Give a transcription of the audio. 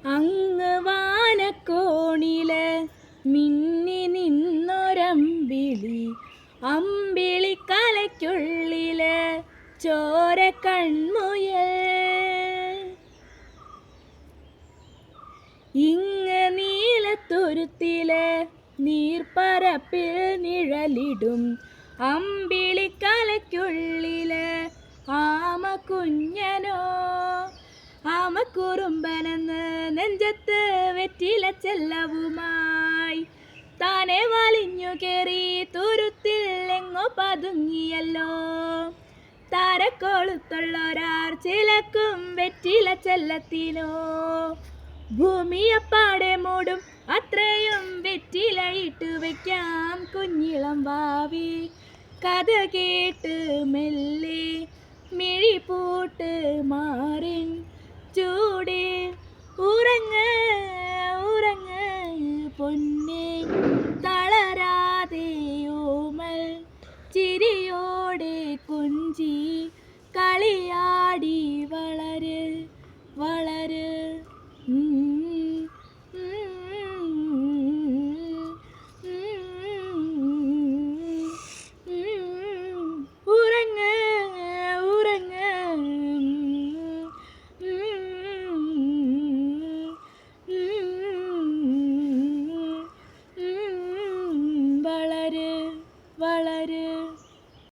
അങ്ങ് വാനക്കോണില് മിന്നി നിന്നൊരമ്പിളി, അമ്പിളിക്കലയ്ക്കുള്ളില് ചോര കൺമുയൽ. ഇങ്ങ് നീലത്തുരുത്തില് നീർപ്പരപ്പിൽ നിഴലിടും അമ്പിളിക്കലയ്ക്കുള്ളില് ആമ കുഞ്ഞനോ. ആമക്കുറുമ്പനെന്ന് നെഞ്ചത്ത് വെറ്റില ചെല്ലവുമായി താനെ വലിഞ്ഞു കേറി തുരുത്തിൽ എങ്ങോ പതുങ്ങിയല്ലോ. താരക്കൊളുത്തുള്ളൊരാർ ചിലക്കും വെറ്റില ചെല്ലത്തിനോ. ഭൂമിയപ്പാടെ മൂടും അത്രയും വെറ്റില ഇട്ട് വയ്ക്കാം കുഞ്ഞിളം വാവി. കഥ കേട്ട് മെല്ലെ മിഴി പൂട്ട് മാറിൻ ചൂടെ. ഉറങ്ങ് ഉറങ്ങ് പൊന്നേ തളരാതെ ഓമൽ ചിരിയോടെ കുഞ്ചി കളിയാടി